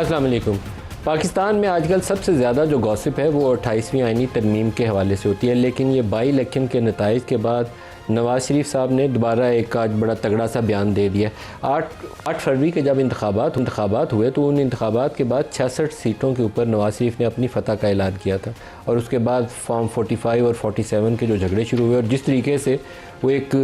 अस्सलाम वालेकुम। पाकिस्तान में आजकल सबसे ज़्यादा जो गॉसिप है वो 28वीं आईनी तरमीम के हवाले से होती है, लेकिन ये बाई इलेक्शन के नताइज के बाद नवाज़ शरीफ साहब ने दोबारा एक आज बड़ा तगड़ा सा बयान दे दिया। 8 फरवरी के जब इंतखाबात हुए तो उन इंतखाबात के बाद 66 सीटों के ऊपर नवाज़ शरीफ ने अपनी फ़तह का ऐलान किया था और उसके बाद फॉर्म 45 और 47 के जो झगड़े शुरू हुए और जिस तरीके से वो एक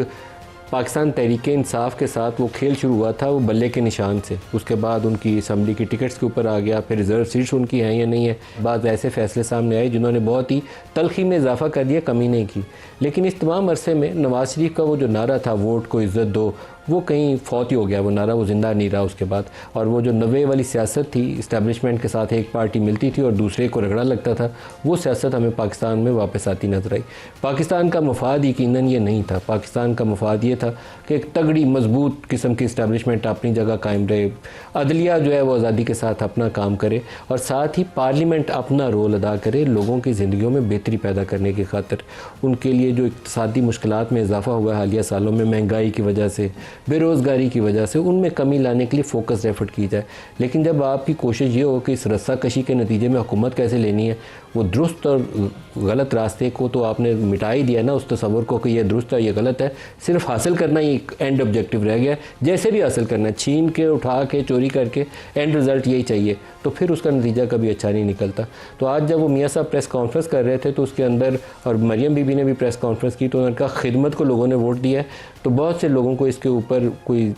पाकिस्तान तहरीक इंसाफ के साथ वो खेल शुरू हुआ था वो बल्ले के निशान से, उसके बाद उनकी असम्बली की टिकट्स के ऊपर आ गया, फिर रिज़र्व सीट्स उनकी हैं या नहीं है। बाद ऐसे फ़ैसले सामने आए जिन्होंने बहुत ही तलखी में इजाफा कर दिया, कमी नहीं की। लेकिन इस तमाम अरसे में नवाज़ शरीफ का वो जो नारा था वोट को इज़्ज़त दो, वो कहीं फौत ही हो गया, वो नारा वो ज़िंदा नहीं रहा उसके बाद। और वो जो नवे वाली सियासत थी, इस्टेब्लिशमेंट के साथ एक पार्टी मिलती थी और दूसरे को रगड़ा लगता था, वो सियासत हमें पाकिस्तान में वापस आती नजर आई। पाकिस्तान का मफाद यकीनन ये नहीं था। पाकिस्तान का मफाद ये था कि एक तगड़ी मजबूत किस्म की इस्टेब्लिशमेंट अपनी जगह कायम रहे, अदलिया जो है वो आज़ादी के साथ अपना काम करे और साथ ही पार्लियामेंट अपना रोल अदा करे लोगों की ज़िंदगियों में बेहतरी पैदा करने की खातिर। उनके लिए जो इक़्तिसादी मुश्किलात में इजाफा हुआ है हालिया सालों में, महंगाई की वजह से, बेरोज़गारी की वजह से, उनमें कमी लाने के लिए फ़ोकस एफर्ट की जाए। लेकिन जब आपकी कोशिश ये हो कि इस रस्साकशी के नतीजे में हुकूमत कैसे लेनी है, वो दुरुस्त और गलत रास्ते को तो आपने मिटा ही दिया ना, उस तस्वर को कि ये दुरुस्त है ये गलत है, सिर्फ हासिल करना ही एक एंड ऑब्जेक्टिव रह गया। जैसे भी हासिल करना है, छीन के, उठा के, चोरी करके, एंड रिज़ल्ट यही चाहिए, तो फिर उसका नतीजा कभी अच्छा नहीं निकलता। तो आज जब वो मियाँ साहब प्रेस कॉन्फ्रेंस कर रहे थे तो उसके अंदर, और मरियम बीबी ने भी प्रेस कॉन्फ्रेंस की, तो उन्होंने कहा खिदमत को लोगों ने वोट दिया है। तो बहुत से लोगों को इसके ऊपर कोई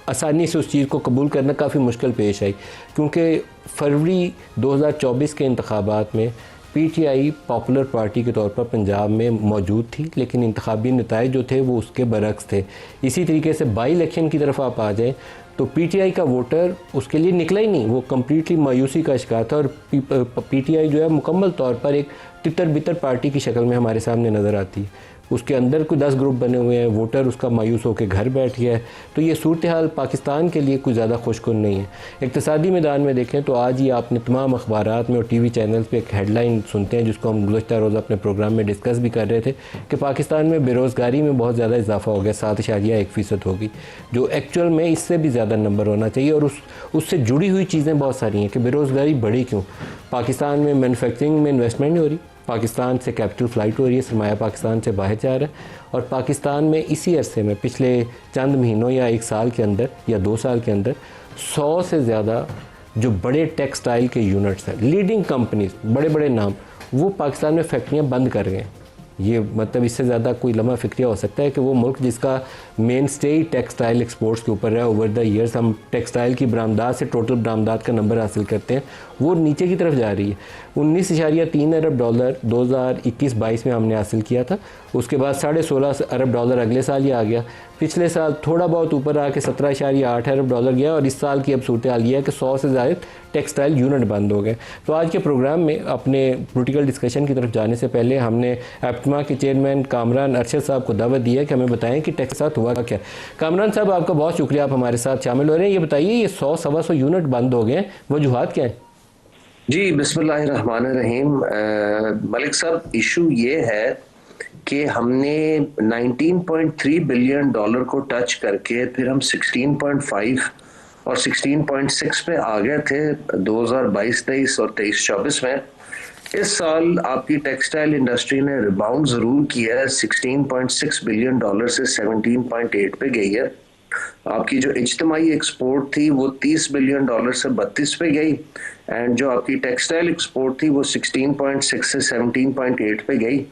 आसानी से उस चीज़ को कबूल करना काफ़ी मुश्किल पेश आई, क्योंकि फरवरी 2024 के इंतखाबात में पीटीआई पॉपुलर पार्टी के तौर पर पंजाब में मौजूद थी, लेकिन इंतखाबी नताइज जो थे वो उसके बरक्स थे। इसी तरीके से बाई इलेक्शन की तरफ आप आ जाएँ तो पीटीआई का वोटर उसके लिए निकला ही नहीं, वो कम्प्लीटली मायूसी का शिकार था। और पीटीआई जो है मुकम्मल तौर पर एक तितर बितर पार्टी की शक्ल में हमारे सामने नज़र आती है। उसके अंदर कोई 10 ग्रुप बने हुए हैं, वोटर उसका मायूस होकर घर बैठ गया है। तो ये सूरत हाल पाकिस्तान के लिए कुछ ज़्यादा खुशकुन नहीं है। इक़्तिसादी मैदान में देखें तो आज ही आपने तमाम अखबारात में और टीवी चैनल्स पे एक हेडलाइन सुनते हैं, जिसको हम गुज़श्ता रोज़ अपने प्रोग्राम में डिस्कस भी कर रहे थे, कि पाकिस्तान में बेरोज़गारी में बहुत ज़्यादा इजाफा हो गया, 7.1% होगी, जो एक्चुअल में इससे भी ज़्यादा नंबर होना चाहिए। और उससे जुड़ी हुई चीज़ें बहुत सारी हैं कि बेरोज़गारी बढ़ी क्यों। पाकिस्तान में मैन्युफैक्चरिंग में इन्वेस्टमेंट नहीं हो रही, पाकिस्तान से कैपिटल फ़्लाइट हो रही है, सरमाया पाकिस्तान से बाहर जा रहा है। और पाकिस्तान में इसी अरसे में पिछले चंद महीनों या 1 साल के अंदर या 2 साल के अंदर 100 से ज़्यादा जो बड़े टेक्सटाइल के यूनिट्स हैं, लीडिंग कंपनीज, बड़े बड़े नाम, वो पाकिस्तान में फैक्ट्रियाँ बंद कर गए हैं। ये मतलब इससे ज़्यादा कोई लम्हा फ़िक्रिया हो सकता है कि वो मुल्क जिसका मेन स्टे ही टेक्सटाइल एक्सपोर्ट्स के ऊपर है, ओवर द ईयर्स हम टेक्सटाइल की बरामदात से टोटल बरामदात का नंबर हासिल करते हैं, वो नीचे की तरफ जा रही है। 19.3 अरब डॉलर 2021-22 में हमने हासिल किया था, उसके बाद 16.5 अरब डॉलर अगले साल ही आ गया। पिछले साल थोड़ा बहुत ऊपर आके 17.8 अरब डॉलर गया और इस साल की अब सूरत हाल ये है कि 100 से ज़्यादा टेक्सटाइल यूनिट बंद हो गए। तो आज के प्रोग्राम में अपने पॉलिटिकल डिस्कशन की तरफ जाने से पहले हमने एप्टमा के चेयरमैन कामरान अरशद साहब को दावत दी है कि हमें बताएं कि टैक्स साथ हुआ क्या। कामरान साहब, आपका बहुत शुक्रिया, आप हमारे साथ शामिल हो रहे हैं। ये बताइए, ये 100-125 यूनिट बंद हो गए, वजूहात क्या है? जी, बिस्मिल्लाहिर्रहमानिर्रहीम। मलिक साहब, इशू ये है कि हमने 19.3 बिलियन डॉलर को टच करके फिर हम 16.5 और 16.6 पे आ गए थे 2022-23 और 23-24 में। इस साल आपकी टेक्सटाइल इंडस्ट्री ने रिबाउंड जरूर किया है, 16.6 बिलियन डॉलर से 17.8 पे गई है। आपकी जो इज्तिमाई एक्सपोर्ट थी वो 30 बिलियन डॉलर से 32 पे गई, एंड जो आपकी टेक्सटाइल एक्सपोर्ट थी वो 16.6 से 17.8 पे गई।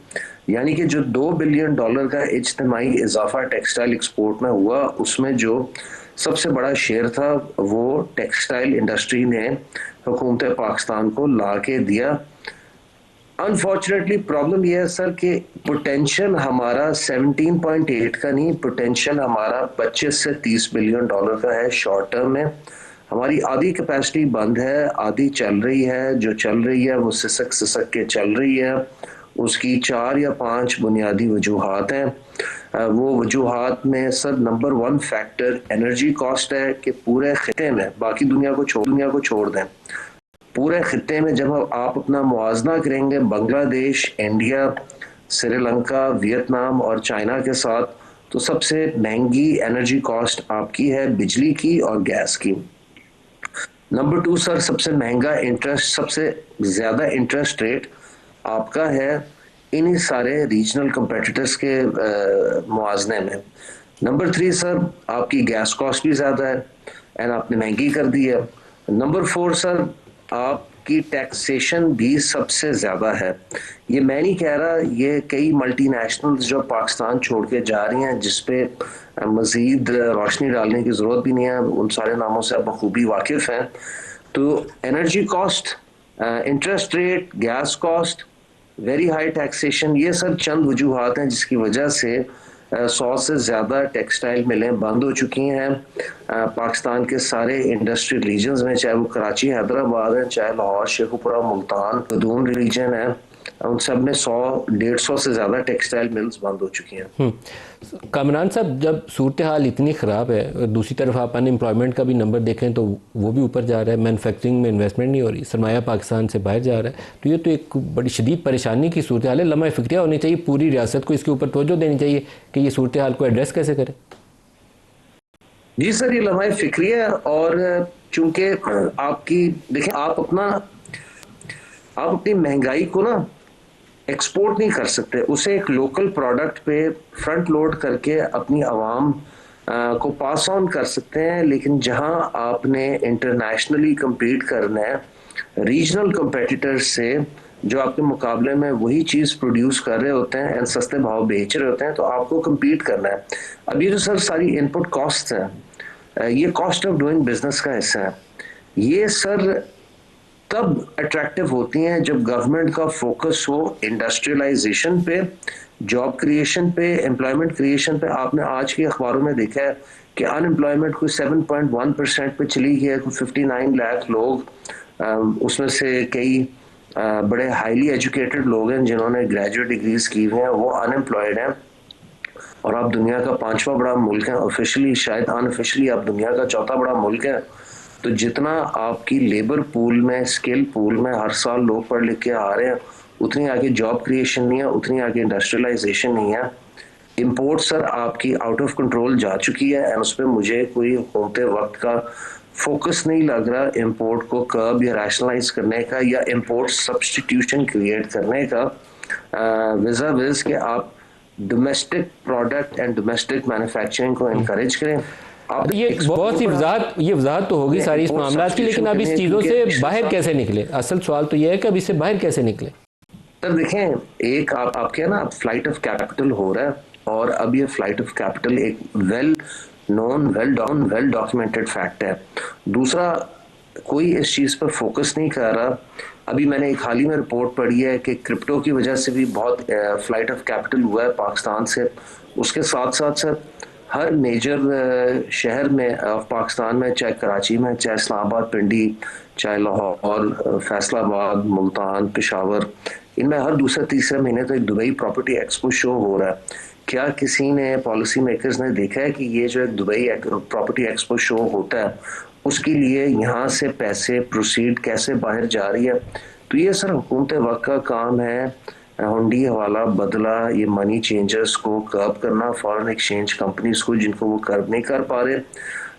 यानी कि जो 2 बिलियन डॉलर का इज्तिमाई इजाफा टेक्सटाइल एक्सपोर्ट में हुआ, उसमें जो सबसे बड़ा शेयर था वो टेक्सटाइल इंडस्ट्री ने हुकूमत पाकिस्तान को ला के दिया। अनफॉर्चुनेटली प्रॉब्लम यह है सर कि पोटेंशियल हमारा 17.8 का नहीं, पोटेंशियल हमारा 25 से 30 बिलियन डॉलर का है शॉर्ट टर्म में। हमारी आधी कैपेसिटी बंद है, आधी चल रही है। जो चल रही है वो सिसक सिसक के चल रही है। उसकी 4 या 5 बुनियादी वजूहात हैं। वो वजूहात में sir number 1 factor energy cost है कि पूरे खिते में, बाकी दुनिया को छोड़ दें, पूरे खिते में जब आप अपना मुआवजा करेंगे बांग्लादेश, इंडिया, श्रीलंका, वियतनाम और चाइना के साथ, तो सबसे महंगी एनर्जी कॉस्ट आपकी है बिजली की और गैस की। नंबर 2 सर, सबसे महंगा इंटरेस्ट, सबसे ज्यादा इंटरेस्ट रेट आपका है इन्हीं सारे रीजनल कंपेटिटर्स के मुआजने में। नंबर 3 सर, आपकी गैस कॉस्ट भी ज्यादा है एंड आपने महंगी कर दी है। नंबर 4 सर, आपकी टैक्सेशन भी सबसे ज्यादा है। ये मैं नहीं कह रहा, ये कई मल्टीनेशनल्स जो पाकिस्तान छोड़ के जा रही हैं जिसपे मजीद रोशनी डालने की जरूरत भी नहीं है, उन सारे नामों से आप बखूबी वाकिफ हैं। तो energy cost, interest rate, gas cost, very high taxation, ये सब चंद वजूहात हैं जिसकी वजह से 100 से ज़्यादा टेक्सटाइल मिलें बंद हो चुकी हैं पाकिस्तान के सारे इंडस्ट्रियल रीजन्स में, चाहे वो कराची हैदराबाद है, चाहे लाहौर शेखुपुरा मुल्तान खदूम रीजन है, उन सब में 100-150 से ज़्यादा टेक्सटाइल मिल्स बंद हो चुकी हैं। कामरान साहब, जब सूरत हाल इतनी ख़राब है, दूसरी तरफ आप अनएम्प्लॉयमेंट का भी नंबर देखें तो वो भी ऊपर जा रहा है, मैनुफैक्चरिंग में इन्वेस्टमेंट नहीं हो रही, सरमाया पाकिस्तान से बाहर जा रहा है, तो ये तो एक बड़ी शदीद परेशानी की सूरत हाल है। लम्हा फ़िक्रिया होनी चाहिए, पूरी रियासत को इसके ऊपर तवज्जो देनी चाहिए कि ये सूरत हाल को एड्रेस कैसे करें। जी सर, ये लम्हा फ़िक्रिया है, और चूंकि आपकी देखें, आप अपनी महंगाई को ना एक्सपोर्ट नहीं कर सकते, उसे एक लोकल प्रोडक्ट पे फ्रंट लोड करके अपनी आवाम को पास ऑन कर सकते हैं, लेकिन जहां आपने इंटरनेशनली compete करना है रीजनल कंपेटिटर्स से जो आपके मुकाबले में वही चीज़ प्रोड्यूस कर रहे होते हैं एंड सस्ते भाव बेच रहे होते हैं, तो आपको compete करना है। अब ये जो सर सारी इनपुट कॉस्ट है, ये कॉस्ट ऑफ डूइंग बिजनेस का हिस्सा है। ये सर तब अट्रैक्टिव होती हैं जब गवर्नमेंट का फोकस हो इंडस्ट्रियलाइजेशन पे, जॉब क्रिएशन पे, एम्प्लॉयमेंट क्रिएशन पे। आपने आज के अखबारों में देखा है कि अनएम्प्लॉयमेंट कोई 7.1% पे चली गई है, कोई 59 लाख लोग, उसमें से कई बड़े हाईली एजुकेटेड लोग हैं जिन्होंने ग्रेजुएट डिग्रीज की हुई हैं, वो अनएम्प्लॉयड हैं। और आप दुनिया का 5वां बड़ा मुल्क है, ऑफिशियली शायद, अनऑफिशियली आप दुनिया का 4था बड़ा मुल्क है। तो जितना आपकी लेबर पूल में, स्किल पूल में हर साल लोग पढ़ लिख के आ रहे हैं, उतनी आगे जॉब क्रिएशन नहीं है, उतनी आगे इंडस्ट्रियलाइजेशन नहीं है। इंपोर्ट सर आपकी आउट ऑफ कंट्रोल जा चुकी है एंड उस पर मुझे कोई होते वक्त का फोकस नहीं लग रहा इंपोर्ट को कर्ब या रैशनलाइज करने का, या इंपोर्ट सब्सटीट्यूशन क्रिएट करने का, विजा विज के आप domestic product and domestic manufacturing को इनकरेज करें। ये बहुत सी वजाहत तो होगी सारी इस मामला की, लेकिन अब इस चीज़ों से बाहर कैसे निकले? असल सवाल तो ये है कि अब इससे बाहर कैसे निकले। सर देखें, एक आपके ना फ्लाइट ऑफ कैपिटल हो रहा है, और अब ये फ्लाइट ऑफ कैपिटल एक well known, well documented fact है। दूसरा, कोई इस चीज़ पर फोकस नहीं कर रहा। अभी मैंने एक हाल ही में रिपोर्ट पढ़ी है कि क्रिप्टो की वजह से भी बहुत फ्लाइट ऑफ कैपिटल हुआ है पाकिस्तान से। उसके साथ साथ सर हर मेजर शहर में पाकिस्तान में, चाहे कराची में, चाहे इस्लामाबाद, पिंडी, चाहे लाहौर, फैसलाबाद, मुल्तान, पेशावर, इनमें हर दूसरे तीसरे महीने तो एक दुबई प्रॉपर्टी एक्सपो शो हो रहा है। क्या किसी ने, पॉलिसी मेकर्स ने देखा है कि ये जो एक दुबई प्रॉपर्टी एक्सपो शो होता है उसके लिए यहाँ से पैसे प्रोसीड कैसे बाहर जा रही है? तो ये सर हुकूमत वक्त का काम है, हुंडी हवाला बदला, ये मनी चेंजर्स को कर्ब करना, फॉरेन एक्सचेंज कंपनीज को जिनको वो कर्ब नहीं कर पा रहे।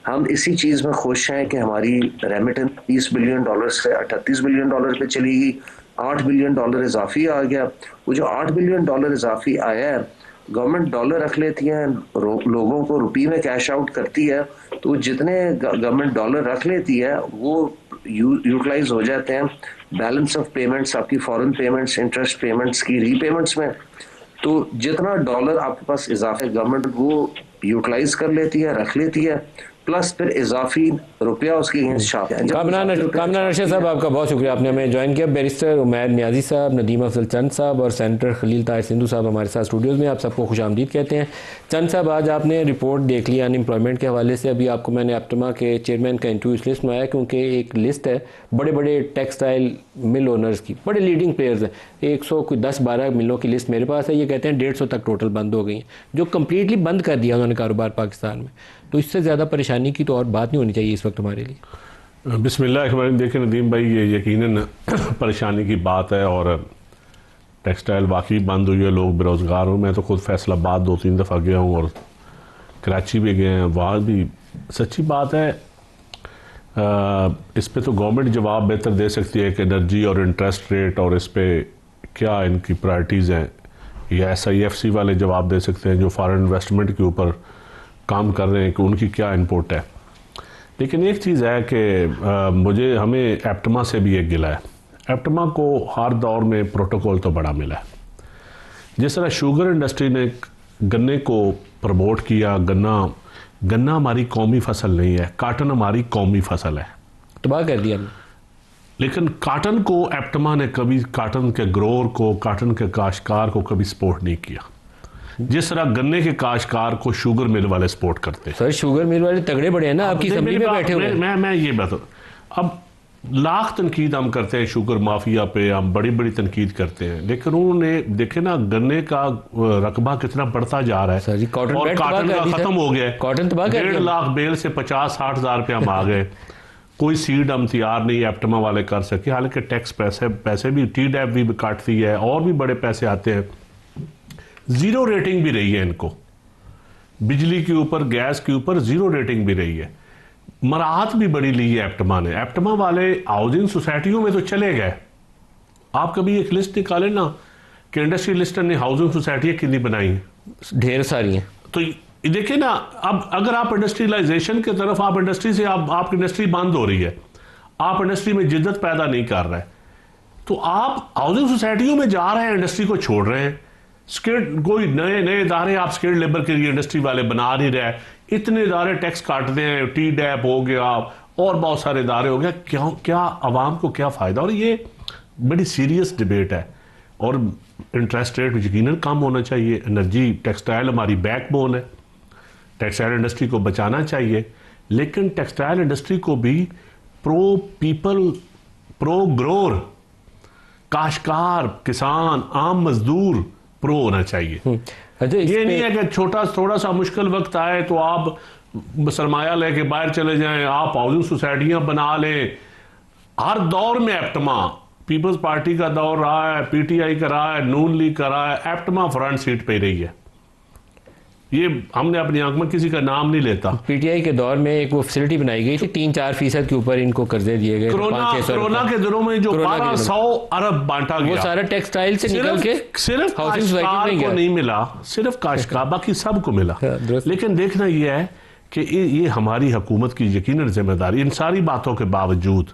हम इसी चीज़ में खुश हैं कि हमारी रेमिटेंस $30 बिलियन से $38 बिलियन पे चली गई, $8 बिलियन इजाफी आ गया। वो जो $8 बिलियन इजाफी आया है, गवर्नमेंट डॉलर रख लेती है, लोगों को रुपये में कैश आउट करती है, तो जितने गवर्नमेंट डॉलर रख लेती है वो यूटिलाइज हो जाते हैं बैलेंस ऑफ पेमेंट्स, आपकी फॉरेन पेमेंट्स, इंटरेस्ट पेमेंट्स की रीपेमेंट्स में। तो जितना डॉलर आपके पास इजाफे गवर्नमेंट वो यूटिलाइज कर लेती है, रख लेती है, प्लस फिर इजाफी रुपया उसके अगेंस्ट छापते हैं। कामरान अरशद साहब, आपका बहुत शुक्रिया, आपने हमें ज्वाइन किया। बैरिस्टर उमैर नियाजी साहब, नदीम अफजल चंद साहब और सेनेटर खलील ताहिर सिंधु साहब हमारे साथ स्टूडियोज़ में, आप सबको खुशामदीद कहते हैं। चंद साहब, आज आपने रिपोर्ट देख लिया अनएम्प्लॉयमेंट के हवाले से। अभी आपको मैंने एप्टमा के चेयरमैन का इंटरव्यू इस लिस्ट में आया क्योंकि एक लिस्ट है बड़े बड़े टेक्सटाइल मिल ओनर्स की, बड़े लीडिंग प्लेयर्स हैं, 110-12 मिलों की लिस्ट मेरे पास है। ये कहते हैं 150 तक टोटल बंद हो गई हैं, जो कम्प्लीटली बंद कर दिया उन्होंने कारोबार पाकिस्तान में। तो इससे ज़्यादा परेशानी की तो और बात नहीं होनी चाहिए इस वक्त हमारे लिए। बिस्मिल्लाह। देखिए नदीम भाई, ये यकीनन परेशानी की बात है, और टेक्सटाइल वाकई बंद हुई है, लोग बेरोज़गार हूँ। मैं तो खुद फैसलाबाद 2-3 दफ़ा गया हूँ और कराची भी गए हैं, वहाँ भी सच्ची बात है इस पे तो गवर्नमेंट जवाब बेहतर दे सकती है कि एनर्जी और इंटरेस्ट रेट और इस पे क्या इनकी प्रायोरिटीज़ हैं, या SIFC वाले जवाब दे सकते हैं जो फॉरेन इन्वेस्टमेंट के ऊपर काम कर रहे हैं कि उनकी क्या इनपुट है। लेकिन एक चीज़ है कि हमें एप्टमा से भी एक गिला है। एप्टमा को हर दौर में प्रोटोकॉल तो बड़ा मिला है। जिस तरह शुगर इंडस्ट्री ने गन्ने को प्रमोट किया, गन्ना हमारी कौमी फसल नहीं है, काटन हमारी कौमी फसल है, तबाह कर दिया। लेकिन काटन को एप्टमा ने कभी, काटन के ग्रोअर को, काटन के काश्तकार को कभी सपोर्ट नहीं किया, जिस तरह गन्ने के काश्तकार को शुगर मिल वाले सपोर्ट करते हैं। सर शुगर मिल वाले तगड़े बड़े हैं ना, आपकी असेंबली में बैठे हुए हैं। मैं ये बता, अब लाख तनकीद हम करते हैं शुगर माफिया पे, हम बड़ी बड़ी तनकीद करते हैं, लेकिन उन्होंने देखे ना गन्ने का रकबा कितना बढ़ता जा रहा है। सर जी, और काटन का खत्म हो गया है। कॉटन तबाह कर 1.5 लाख बेल से 50-60 हज़ार रुपये हम आ गए। कोई सीड हम तैयार नहीं एप्टमा वाले कर सके, हालांकि टैक्स पैसे भी TDAP भी काटती है और भी बड़े पैसे आते हैं। जीरो रेटिंग भी रही है इनको, बिजली के ऊपर, गैस के ऊपर जीरो रेटिंग भी रही है। मराहत भी बड़ी ली है एप्टमा ने। एप्टमा वाले हाउसिंग सोसाइटियों में तो चले गए। आप कभी एक लिस्ट निकालें ना कि इंडस्ट्री लिस्टर ने हाउसिंग सोसाइटियाँ कितनी बनाई हैं? ढेर सारी हैं। तो देखिए ना, अब अगर आप इंडस्ट्रियलाइजेशन की तरफ, आप इंडस्ट्री से, आपकी इंडस्ट्री बंद हो रही है, आप इंडस्ट्री में जिद्दत पैदा नहीं कर रहे, तो आप हाउसिंग सोसाइटियों में जा रहे हैं, इंडस्ट्री को छोड़ रहे हैं। स्किल्ड कोई नए इदारे आप स्किल्ड लेबर के लिए इंडस्ट्री वाले बना नहीं रहे। इतने इदारे टैक्स काटते हैं, TDAP हो गया और बहुत सारे इदारे हो गया। क्या आवाम को क्या फ़ायदा? और ये बड़ी सीरियस डिबेट है। और इंटरेस्ट रेट यकीनन कम होना चाहिए। एनर्जी, टेक्सटाइल हमारी बैकबोन है, टेक्सटाइल इंडस्ट्री को बचाना चाहिए, लेकिन टेक्सटाइल इंडस्ट्री को भी प्रो पीपल, प्रो ग्रोअर, काश्तकार, किसान, आम मजदूर प्रो होना चाहिए। अच्छा, ये नहीं है कि थोड़ा सा मुश्किल वक्त आए तो आप सरमाया लेके बाहर चले जाएं, आप हाउसिंग सोसाइटियां बना लें। हर दौर में एप्टमा, पीपल्स पार्टी का दौर रहा है, PTI का रहा है, नून लीग का रहा है, एप्टमा फ्रंट सीट पे रही है। ये हमने अपनी आंख में किसी का नाम नहीं लेता। PTI के दौर में एक वो फैसिलिटी बनाई गई थी, 3-4% के ऊपर इनको कर्जे दिए गए। कोरोना के दिनों में जो 1200 अरब बांटा गया, वो सारा टेक्सटाइल से निकल के सिर्फ काश्तकार को नहीं मिला, सिर्फ काश्तकार, बाकी सबको मिला। लेकिन देखना यह है कि ये हमारी हुकूमत की यकीनन जिम्मेदारी, इन सारी बातों के बावजूद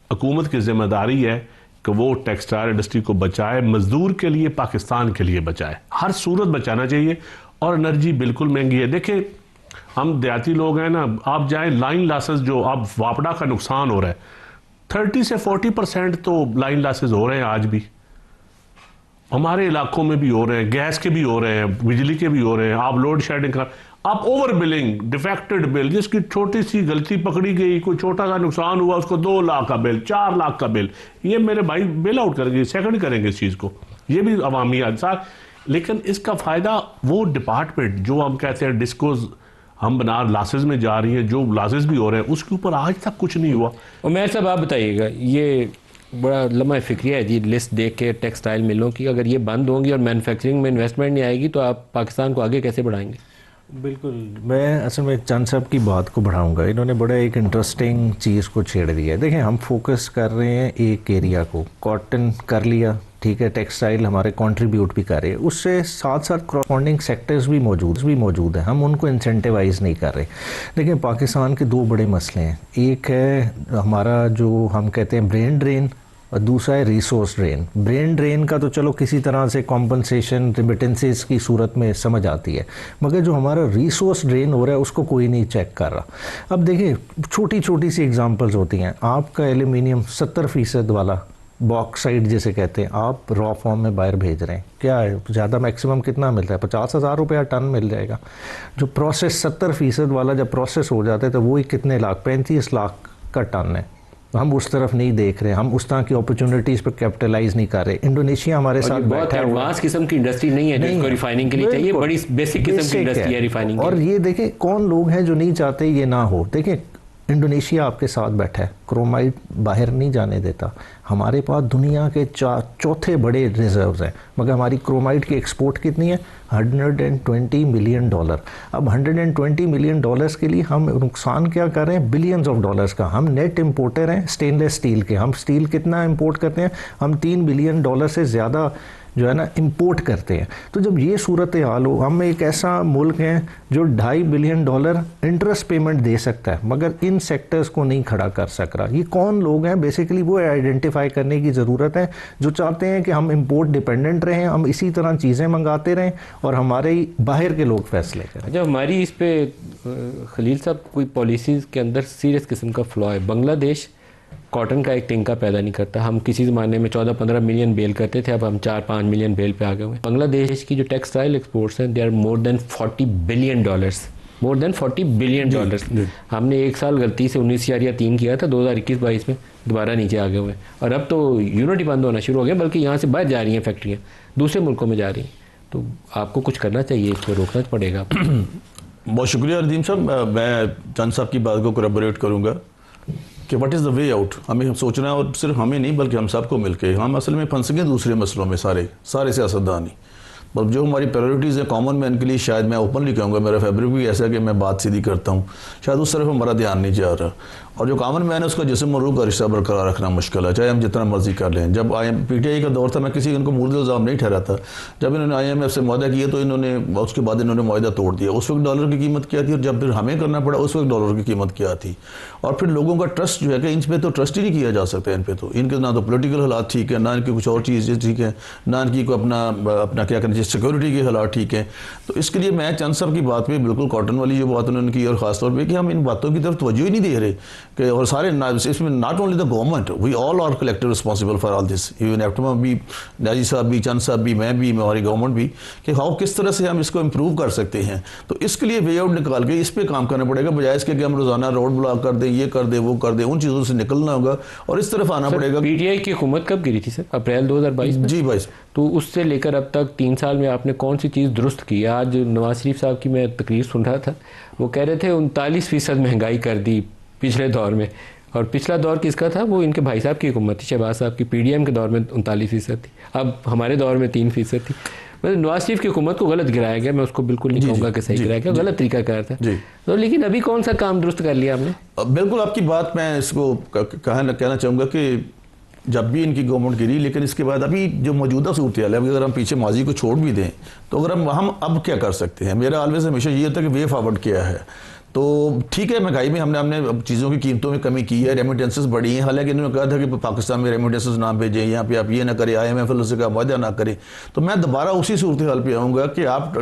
हुकूमत की जिम्मेदारी है कि वो टेक्सटाइल इंडस्ट्री को बचाए, मजदूर के लिए, पाकिस्तान के लिए बचाए। हर सूरत बचाना चाहिए। और एनर्जी बिल्कुल महंगी है। देखिए, हम देहाती लोग हैं ना, आप जाएं, लाइन लॉसेस जो अब वापडा का नुकसान हो रहा है, 30 से 40% तो लाइन लॉसेस हो रहे हैं आज भी। हमारे इलाकों में भी हो रहे हैं, गैस के भी हो रहे हैं, बिजली के भी हो रहे हैं। आप लोड शेडिंग का, आप ओवर बिलिंग, डिफेक्टेड बिल, जिसकी छोटी सी गलती पकड़ी गई, कोई छोटा सा नुकसान हुआ, उसको 2 लाख का बिल, 4 लाख का बिल, ये मेरे भाई बेल आउट करेंगे, सेकंड करेंगे इस चीज़ को। ये भी अवामी हादसा। लेकिन इसका फ़ायदा वो डिपार्टमेंट जो हम कहते हैं डिस्कोज हम बना लॉसेस में जा रही हैं, जो लॉसेस भी हो रहे हैं, उसके ऊपर आज तक कुछ नहीं हुआ। उमैर साहब, आप बताइएगा, ये बड़ा लम्हा फिक्रिया है जी, लिस्ट देख के टेक्सटाइल मिलों की, अगर ये बंद होंगी और मैन्युफैक्चरिंग में इन्वेस्टमेंट नहीं आएगी तो आप पाकिस्तान को आगे कैसे बढ़ाएंगे? बिल्कुल, मैं असल में चंद साहब की बात को बढ़ाऊंगा। इन्होंने बड़ा एक इंटरेस्टिंग चीज़ को छेड़ दिया है। देखिए, हम फोकस कर रहे हैं एक एरिया को, कॉटन कर लिया, ठीक है, टेक्सटाइल हमारे कंट्रीब्यूट भी कर रहे हैं, उससे साथ साथ करस्पॉन्डिंग सेक्टर्स भी मौजूद हैं, हम उनको इंसेंटिवाइज नहीं कर रहे। लेकिन पाकिस्तान के 2 बड़े मसले हैं। एक है हमारा जो हम कहते हैं ब्रेन ड्रेन, और दूसरा है रिसोर्स ड्रेन। ब्रेन ड्रेन का तो चलो किसी तरह से कॉम्पनसेशन, रिमिटेंसेस की सूरत में समझ आती है, मगर जो हमारा रिसोर्स ड्रेन हो रहा है उसको कोई नहीं चेक कर रहा। अब देखिए, छोटी छोटी सी एग्जांपल्स होती हैं। आपका एल्यूमिनियम 70% वाला बॉक्साइट जिसे कहते हैं, आप रॉ फॉर्म में बाहर भेज रहे हैं, क्या है ज़्यादा, मैक्सिमम कितना मिल रहा है? 50,000 रुपया टन मिल जाएगा। जो प्रोसेस 70% वाला जब प्रोसेस हो जाता है तो वही कितने लाख, 35 लाख का टन है। हम उस तरफ नहीं देख रहे, हम उस तरह की अपॉर्चुनिटीज़ पर कैपिटलाइज नहीं कर रहे। इंडोनेशिया हमारे साथ बैठा है, एडवांस किस्म की इंडस्ट्री नहीं है जिसको रिफाइनिंग के लिए चाहिए, बड़ी बेसिक किस्म की इंडस्ट्री है रिफाइनिंग। और ये देखें, कौन लोग हैं जो नहीं चाहते ये ना हो। देखें, इंडोनेशिया आपके साथ बैठा है, क्रोमाइट बाहर नहीं जाने देता। हमारे पास दुनिया के चौथे बड़े रिजर्व्स हैं, मगर हमारी क्रोमाइट की एक्सपोर्ट कितनी है? $120 मिलियन। अब $120 मिलियन के लिए हम नुकसान क्या कर रहे हैं? बिलियंस ऑफ डॉलर्स का। हम नेट इंपोर्टर हैं स्टेनलेस स्टील के। हम स्टील कितना इंपोर्ट करते हैं? हम $3 बिलियन से ज़्यादा जो है ना इंपोर्ट करते हैं। तो जब ये सूरत हाल हो, हम एक ऐसा मुल्क हैं जो $2.5 बिलियन इंटरेस्ट पेमेंट दे सकता है, मगर इन सेक्टर्स को नहीं खड़ा कर सक रहा। ये कौन लोग हैं? बेसिकली वो आइडेंटिफाई करने की ज़रूरत है जो चाहते हैं कि हम इंपोर्ट डिपेंडेंट रहें, हम इसी तरह चीज़ें मंगाते रहें और हमारे बाहर के लोग फैसले करें। जब हमारी इस पे खलील साहब कोई पॉलिसीज़ के अंदर सीरियस किस्म का फ्लॉ है। बांग्लादेश कॉटन का एक टिंका पैदा नहीं करता। हम किसी ज़माने में 14-15 मिलियन बेल करते थे, अब हम 4-5 मिलियन बेल पे आ गए हुए हैं। बांग्लादेश की जो टेक्सटाइल एक्सपोर्ट्स हैं they are more than $40 billion, more than $40 billion. हमने एक साल गलती से 19 या 3 किया था, 2021-22 में दोबारा नीचे आ गए हुए हैं। और अब तो यूनिट ही बंद होना शुरू हो गया, बल्कि यहाँ से बाहर जा रही हैं फैक्ट्रियाँ, दूसरे मुल्कों में जा रही हैं। तो आपको कुछ करना चाहिए, इसको रोकना पड़ेगा। बहुत शुक्रिया रदीम साहब। मैं चंद साहब की बात को कोरैबोरेट करूँगा कि what is the way out. हमें सोचना है, और सिर्फ हमें नहीं बल्कि हम सबको मिलकर। हम असल में फंस गए दूसरे मसलों में, सारे सियासतदान ही। मतलब जो हमारी प्रायोरिटीज़ है कॉमन मैन के लिए, शायद मैं ओपनली कहूँगा, मेरा फैब्रिक भी ऐसा है कि मैं बात सीधी करता हूँ, शायद उस तरफ हमारा ध्यान नहीं जा रहा। और जो कॉमन मैन है उसका जिस्म और रूह का रिश्ता बरकरार रखना मुश्किल है, चाहे हम जितना मर्जी कर लें। जब PTI का दौर था, मैं किसी इनको मुर्द इल्ज़ाम नहीं ठहराता। जब इन्होंने IMF से मुआहदा किया तो इन्होंने उसके बाद इन्होंने मुआहदा तोड़ दिया। उस वक्त डॉलर की कीमत क्या थी, और जब फिर हमें करना पड़ा उस वक्त डॉलर की कीमत क्या थी। और फिर लोगों का ट्रस्ट जो है कि इन पर तो ट्रस्ट ही नहीं किया जा सकता। इन पर तो इनके ना तो पोलिटिकल हालात ठीक है, ना इनकी कुछ और चीज़ें ठीक है, ना इनकी को अपना क्या कहना चाहिए सिक्योरिटी के हालात ठीक है। तो इसके लिए मैं चंद साहब की बात पे बिल्कुल कॉटन वाली जो बात उन्होंने की, और ख़ासतौर पर कि हम इन बातों की तरफ तवज्जो ही नहीं दे रहे कि, और सारे इसमें not only the government, we all are collective responsible for all this. Even एफ्टमा भी, नाजी साहब भी, चंद साहब भी, मैं भी, हमारी गवर्नमेंट भी, कि हाउ किस तरह से हम इसको इम्प्रूव कर सकते हैं। तो इसके लिए वे आउट निकाल के इस पर काम करना पड़ेगा, बजाय इसके कि हम रोज़ाना रोड ब्लॉक कर दें, ये कर दें, वो कर दें। उन चीज़ों से निकलना होगा और इस तरफ आना पड़ेगा। PTI की हुकूमत कब गिरी थी सर? अप्रैल 2022 में? जी भाई। तो उससे लेकर अब तक 3 साल में आपने कौन सी चीज़ दुरुस्त की? आज नवाज शरीफ साहब की मैं तकरीर सुन रहा था, वो कह रहे थे 39% महंगाई कर दी पिछले दौर में। और पिछला दौर किसका था? वो इनके भाई साहब की हुकूमत थी, शहबाज साहब की। PDM के दौर में 39% थी, अब हमारे दौर में 3% थी। मतलब नवाज शरीफ की हुकूमत को गलत गिराया गया। मैं उसको बिल्कुल नहीं कहूँगा कि सही गिराया गया, गलत तरीका कार था। तो लेकिन अभी कौन सा काम दुरुस्त कर लिया हमने? बिल्कुल आपकी बात, मैं इसको कहना चाहूँगा कि जब भी इनकी गवर्नमेंट गिरी, लेकिन इसके बाद अभी जो मौजूदा सूरत हाल है, अगर हम पीछे माजी को छोड़ भी दें तो अगर हम अब क्या कर सकते हैं, मेरा ऑलवेज हमेशा ये था कि वे फॉरवर्ड किया है। तो ठीक है, महंगाई में हमने चीज़ों की कीमतों में कमी की है, रेमिटेंसेस बढ़ी हैं। हालांकि इन्होंने कहा था कि पाकिस्तान में रेमिटेंसेस ना भेजें, यहाँ पे आप ये ना करें, IMF से का मुआहदा ना करें। तो मैं दोबारा उसी सूरत हाल पे आऊँगा कि आप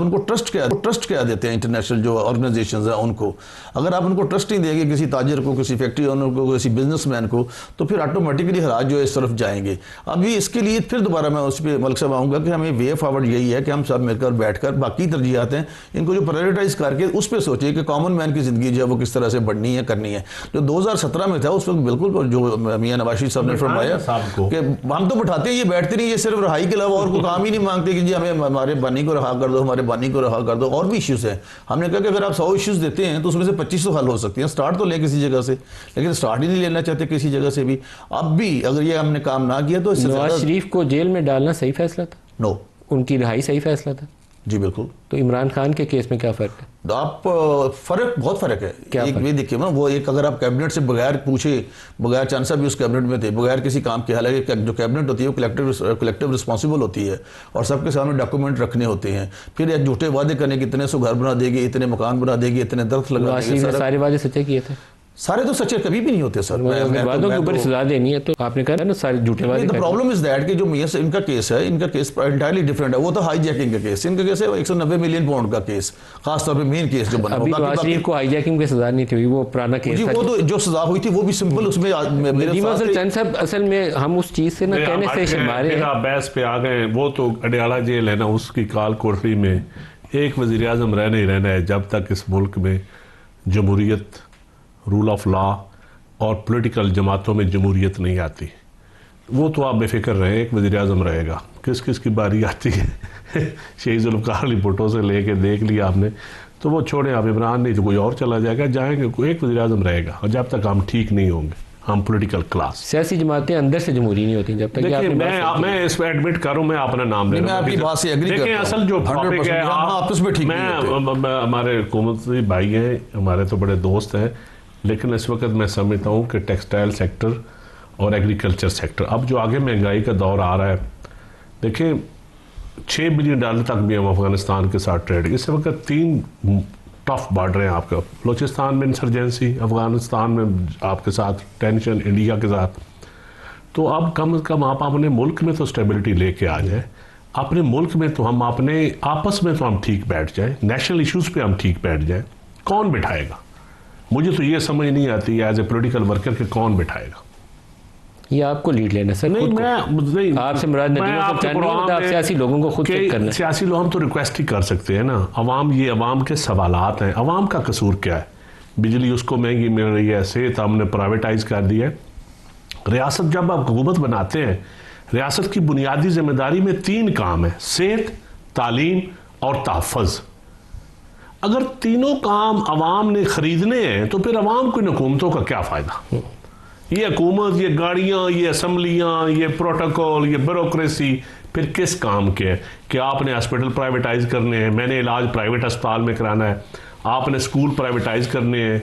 उनको ट्रस्ट क्या देते हैं इंटरनेशनल जो ऑर्गेनाइजेशंस हैं उनको। अगर आप उनको ट्रस्ट नहीं देंगे, किसी ताजर को, किसी फैक्ट्री ओनर को, किसी बिजनेसमैन को, तो फिर ऑटोमेटिकली हालात जो है इस तरफ जाएंगे। अभी इसके लिए फिर दोबारा मैं उस पर मलिक साहब आऊँगा कि हमें वे फॉरवर्ड यही है कि हम सब मिलकर बैठकर बाकी तरजीहात हैं इनको जो प्रायोरिटाइज करके उस पर सोचिए कि कॉमन मैन की जिंदगी जो है वो किस तरह से बढ़नी है, करनी है। जो 2017 में था उस वक्त बिल्कुल जो मियां नवाज शरीफ साहब ने फरमाया कि हम तो बैठाते ही, ये बैठते नहीं, ये सिर्फ रहाई के अलावा और कोई काम ही नहीं मांगते कि जी हमें हमारे बानी को रहा कर दो, हमारे बानी को रहा कर दो। और भी इश्यूज हैं। हमने कहा कि अगर आप 100 इश्यूज देते हैं तो उसमें से 25 तो हल हो सकती हैं। स्टार्ट तो लें किसी जगह से, लेकिन स्टार्ट ही नहीं लेना चाहते किसी जगह से भी। अब भी अगर ये हमने काम ना किया तो नवाज शरीफ को जेल में डालना सही फैसला था? नो। उनकी रिहाई सही फैसला था? जी बिल्कुल। तो इमरान खान के केस में क्या फ़र्क है? आप बहुत फ़र्क है। क्या एक ये देखिए ना, वो एक अगर आप कैबिनेट से बगैर पूछे, बगैर चांद साहब भी उस कैबिनेट में थे, बगैर किसी काम के, हालांकि जो कैबिनेट होती है वो कलेक्टिव रिस्पॉन्सिबल होती है और सबके सामने डॉक्यूमेंट रखने होते हैं। फिर ये झूठे वादे करने कि इतने सौ घर बना देगी, इतने मकान बना देगी, इतने दरख्त लगा देगी, सारे वादे सच्चे किए थे। सारे तो सच्चे कभी भी नहीं होते सर। वादों के ऊपर सजा देनी है तो आपने कहा ना सारे झूठे वादे। द प्रॉब्लम इज दैट कि जो मियां से इनका केस है, इनका केस एंटायरली डिफरेंट है। वो तो हाईजैकिंग का केस, इनका केस है 190 मिलियन पाउंड का केस, खासतौर पे मेन केस जो बना। अभी नवाज शरीफ को हाईजैकिंग की सजा नहीं थी, वो पुराना केस था। वो तो जो सजा हुई थी वो भी सिंपल, उसमें चंद साहब असल में हम उस चीज से ना कहने से शर्मारे हैं। बहस पे आ गए। वो तो अडियाला जेल है ना, उसकी काल कोठरी में एक वजीर आजम रहना ही रहना है जब तक इस मुल्क में जमहूरियत, रूल ऑफ लॉ और पॉलिटिकल जमातों में जमहूरियत नहीं आती। वो तो आप बेफिक्र रहे, एक वज़ीर आज़म रहेगा। किस किस की बारी आती है शहीद जुल्फ़िकार अली भुट्टो से लेके देख लिया आपने। तो वो छोड़े, अब इमरान नहीं तो कोई और चला जाएगा, जाएंगे, एक वज़ीर आज़म रहेगा। और जब तक हम ठीक नहीं होंगे, हम पॉलिटिकल क्लास, सियासी जमातें अंदर से जमहूरी नहीं होती जब तक। देखिए मैं इस पर एडमिट करूं, मैं अपना नाम ले रहा हूं, मैं आपकी बात से एग्री करता हूं। असल जो टॉपिक है आपस में ठीक मैं हमारे हुकूमती भाई हैं, हमारे तो बड़े दोस्त हैं, लेकिन इस वक्त मैं समझता हूं कि टेक्सटाइल सेक्टर और एग्रीकल्चर सेक्टर, अब जो आगे महंगाई का दौर आ रहा है, देखिए $6 बिलियन तक भी हम अफगानिस्तान के साथ ट्रेड, इस वक्त 3 टफ बॉर्डर हैं आपका, बलूचिस्तान में इंसर्जेंसी, अफगानिस्तान में आपके साथ टेंशन, इंडिया के साथ। तो अब कम से कम आप अपने मुल्क में तो स्टेबिलिटी लेके आ जाए, अपने मुल्क में तो हम अपने आपस में तो हम ठीक बैठ जाए, नेशनल इश्यूज़ पे हम ठीक बैठ जाए। कौन बिठाएगा? मुझे तो ये समझ नहीं आती एज ए पोलिटिकल वर्कर कि कौन बिठाएगा। ये आपको लीड लेना सर, नहीं मैं आपसे मुराद आप सियासी लोगों को खुद चेक करना। सियासी लोग हम तो रिक्वेस्ट ही कर सकते हैं ना, अवाम, ये अवाम के सवालात हैं, अवाम का कसूर क्या है? बिजली उसको महंगी मिल रही है, सेहत हमने प्राइवेटाइज कर दी है। रियासत जब आप हुकूमत बनाते हैं, रियासत की बुनियादी जिम्मेदारी में 3 काम है, सेहत, तालीम और तहफ़्फ़ुज़। अगर तीनों काम अवाम ने खरीदने हैं तो फिर अवाम को इन हुकूमतों का क्या फ़ायदा? ये हुकूमत, ये गाड़ियाँ, ये असम्बलियाँ, ये प्रोटोकॉल, ये ब्यूरोक्रेसी फिर किस काम के है? कि आपने हॉस्पिटल प्राइवेटाइज करने हैं, मैंने इलाज प्राइवेट अस्पताल में कराना है, आपने स्कूल प्राइवेटाइज करने हैं,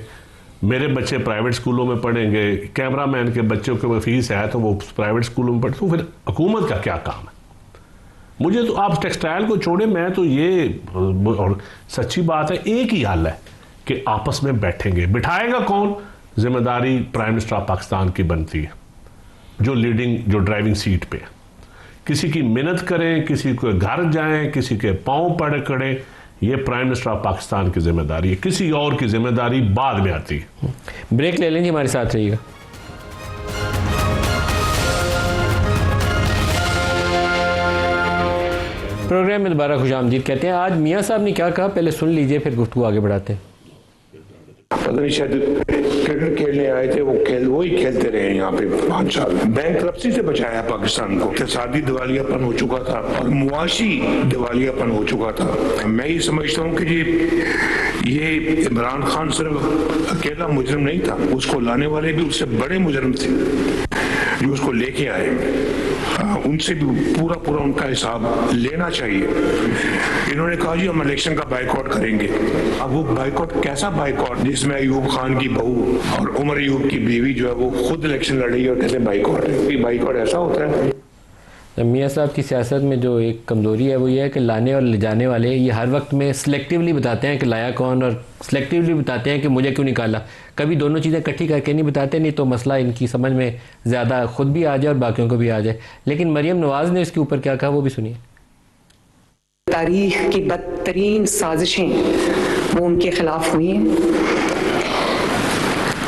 मेरे बच्चे प्राइवेट स्कूलों में पढ़ेंगे, कैमरामैन के बच्चों के फीस है तो वो प्राइवेट स्कूलों में पढ़े, तो फिर हुकूमत का क्या काम है? मुझे तो आप टेक्सटाइल को छोड़े, मैं तो ये, और सच्ची बात है, एक ही हल है कि आपस में बैठेंगे। बिठाएगा कौन? जिम्मेदारी प्राइम मिनिस्टर ऑफ पाकिस्तान की बनती है, जो लीडिंग, जो ड्राइविंग सीट पे है। किसी की मिन्नत करें, किसी के घर जाएं, किसी के पांव पकड़ें, ये प्राइम मिनिस्टर ऑफ पाकिस्तान की जिम्मेदारी है, किसी और की जिम्मेदारी बाद में आती है। ब्रेक ले लें जी, हमारे साथ रहिएगा। प्रोग्राम में दोबारा खुशामदीद कहते हैं। आज मियाँ साहब ने क्या कहा, पहले सुन लीजिए, फिर गुफ्तगू आगे बढ़ाते हैं। पता नहीं शायद क्रिकेट खेलने आए थे, वो ही खेलते रहे यहाँ पे 5 साल। बैंकरप्सी से बचाया पाकिस्तान को, इक़्तिसादी दिवालियापन हो चुका था और मुआशी दिवालियापन हो चुका था। मैं ये समझता हूँ कि ये इमरान खान सिर्फ अकेला मुजरिम नहीं था, उसको लाने वाले भी उससे बड़े मुजरिम थे जो उसको लेके आए। उनसे भी पूरा उनका हिसाब लेना चाहिए। इन्होंने कहा जी हम इलेक्शन का बाइकआउट करेंगे। अब वो बाइकआउट कैसा बाइकआउट, जिसमें अयूब खान की बहू और उमर अयूब की बीवी जो है वो खुद इलेक्शन लड़ी और कहते हैं बाइकआउट है। बाइकआउट ऐसा होता है? मियाँ साहब की सियासत में जो एक कमज़ोरी है वो ये है कि लाने और ले जाने वाले ये हर वक्त में सिलेक्टिवली बताते हैं कि लाया कौन, और सिलेक्टिवली बताते हैं कि मुझे क्यों निकाला। कभी दोनों चीज़ें इकट्ठी करके नहीं बताते, नहीं तो मसला इनकी समझ में ज़्यादा खुद भी आ जाए और बाकियों को भी आ जाए। लेकिन मरियम नवाज़ ने इसके ऊपर क्या कहा वो भी सुनिए। तारीख की बदतरीन साजिशें वो उनके खिलाफ हुई हैं।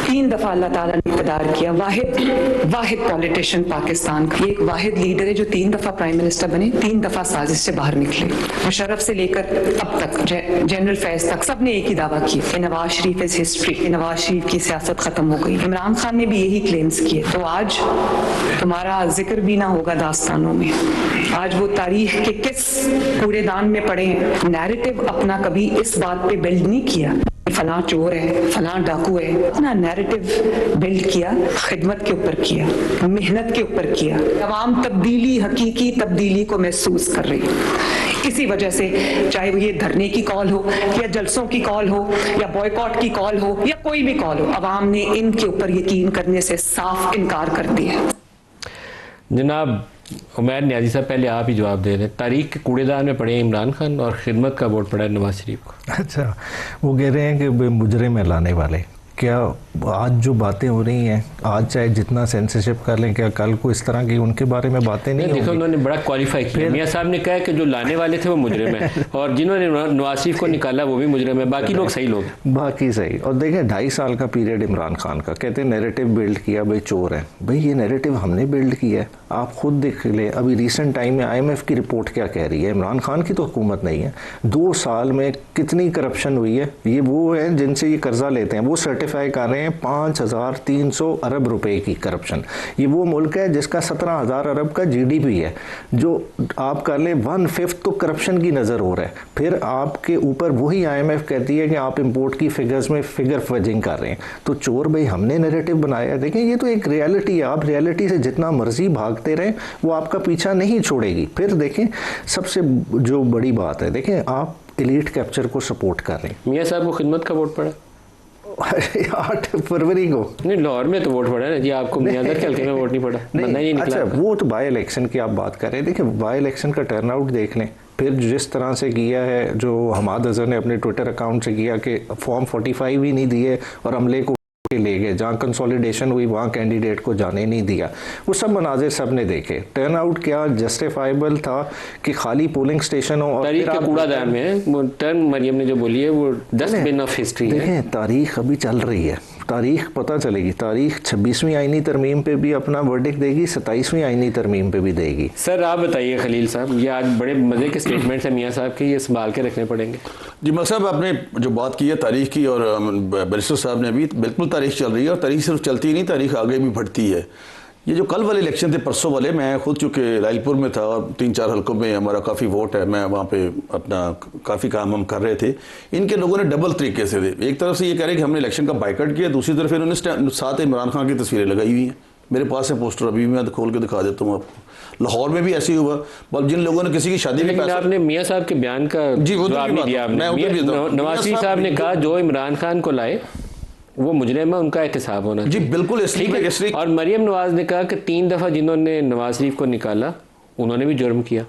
3 दफ़ा अल्लाह ताला ने इक़्तिदार किया। वाहिद पॉलिटिशियन पाकिस्तान का, एक वाहिद लीडर है जो 3 दफ़ा प्राइम मिनिस्टर बने, 3 दफ़ा साजिश से बाहर निकले। मुशर्रफ से लेकर अब तक जनरल फैज तक सब ने एक ही दावा किया, नवाज शरीफ इज हिस्ट्री, नवाज शरीफ की सियासत खत्म हो गई। इमरान खान ने भी यही क्लेम्स किए। तो आज तुम्हारा जिक्र भी ना होगा दास्तानों में। आज वो तारीख के किस कूड़ेदान में पड़े हैं। नैरेटिव अपना कभी इस बात पे बिल्ड नहीं किया फलां चोर है, फलां डाकू है। अपना नैरेटिव बिल्ड किया, खिदमत के ऊपर किया, मेहनत के ऊपर किया। तमाम तब्दीली, हकीकी तब्दीली को महसूस कर रही है। इसी वजह से चाहे वो ये धरने की कॉल हो या जलसों की कॉल हो या बॉयकॉट की कॉल हो या कोई भी कॉल हो, अवाम ने इनके ऊपर यकीन करने से साफ इनकार कर दिया। जनाब उमैर न्याजी साहब, पहले आप ही जवाब दे रहे हैं। तारीख के कूड़ेदान में पड़े इमरान खान और खिदमत का वोट पड़ा है नवाज शरीफ को। अच्छा, वो कह रहे हैं कि मुजरिम में लाने वाले। क्या आज जो बातें हो रही हैं, आज चाहे जितना सेंसरशिप कर लें, क्या कल को इस तरह की उनके बारे में बातें नहीं देखो, उन्होंने बड़ा क्वालिफाई किया। मियाँ साहब ने कहा कि जो लाने वाले थे वो मुजरिम है और जिन्होंने नवाज शरीफ को निकाला वो भी मुजरिम है, बाकी लोग सही लोग, बाकी सही। और देखें 2.5 साल का पीरियड इमरान खान का, कहते हैं नैरेटिव बिल्ड किया भाई चोर है। भाई ये नैरेटिव हमने बिल्ड किया है, आप खुद देख ले। अभी रिसेंट टाइम में IMF की रिपोर्ट क्या कह रही है, इमरान खान की तो हुकूमत नहीं है, 2 साल में कितनी करप्शन हुई है। ये वो है जिनसे ये कर्जा लेते हैं, वो सर्टिफिकेट जस्टिफाई कर रहे हैं 5,300 अरब रुपए की करप्शन। ये वो मुल्क है जिसका 17,000 अरब का जीडीपी है, जो आप कर लें 1/5 तो करप्शन की नज़र हो रहा है। फिर आपके ऊपर वही IMF कहती है कि आप इंपोर्ट की फिगर्स में फिगर फजिंग कर रहे हैं। तो चोर भाई हमने नैरेटिव बनाया है। देखें ये तो एक रियलिटी है, आप रियलिटी से जितना मर्जी भागते रहें वो आपका पीछा नहीं छोड़ेगी। फिर देखें सबसे जो बड़ी बात है, देखें आप एलीट कैप्चर को सपोर्ट कर रहे हैं। मियाँ साहब को खिदमत का वोट पड़ा 8 फरवरी को नहीं, लाहौर में तो वोट पड़ा है ना जी, आपको मियाँदाद के हल्के में वोट नहीं पड़ा, बंदा ही नहीं निकला। अच्छा वो तो बाई इलेक्शन की आप बात कर रहे हैं। देखिए बाई इलेक्शन का टर्नआउट देख लें, फिर जिस तरह से किया है जो हमाद अजहर ने अपने ट्विटर अकाउंट से किया कि फॉर्म 45 ही नहीं दिए और अमले को ले गए, जहाँ कंसोलिडेशन हुई वहाँ कैंडिडेट को जाने नहीं दिया, वो सब मनाजिर सब ने देखे। टर्न आउट क्या जस्टिफाइबल था कि खाली पोलिंग स्टेशन हो और तारीख के कूड़ादान में है वो टर्न मरियम ने जो बोली है वो डस्टबिन ऑफ हिस्ट्री है। देखें तारीख अभी चल रही है, तारीख पता चलेगी। तारीख 26वीं आईनी तरमीम पे भी अपना वर्डिक्ट देगी, 27वीं आईनी तरमीम पे भी देगी। सर आप बताइए खलील साहब, ये आज बड़े मजे के स्टेटमेंट्स हैं मियाँ साहब के, ये संभाल के रखने पड़ेंगे। जी मलिक साहब आपने जो बात की है तारीख की, और बैरिस्टर साहब ने भी, बिल्कुल तारीख चल रही है, और तारीख सिर्फ चलती ही नहीं, तारीख आगे भी बढ़ती है। ये जो कल वाले इलेक्शन थे, परसों वाले, मैं खुद चूँकि लालपुर में था और 3-4 हल्कों में हमारा काफ़ी वोट है, मैं वहाँ पे अपना काफ़ी काम हम कर रहे थे। इनके लोगों ने डबल तरीके से थे, एक तरफ से ये कह रहे हैं कि हमने इलेक्शन का बाइकआउट किया, दूसरी तरफ इन्होंने साथ इमरान खान की तस्वीरें लगाई हुई हैं। मेरे पास है पोस्टर, अभी भी मैं खोल के दिखा देता हूँ आपको। लाहौर में भी ऐसे ही हुआ, बल्कि जिन लोगों ने किसी की शादी में पैसा, आपने मियाँ साहब के बयान का जी वो जवाब नहीं दिया आपने। नवाज शरीफ साहब ने कहा जो इमरान खान को लाए वो मुजरिम है, उनका एहतसाब होना जी बिल्कुल, इसलिए और मरियम नवाज ने कहा कि 3 दफा जिन्होंने नवाज शरीफ को निकाला उन्होंने भी जुर्म किया।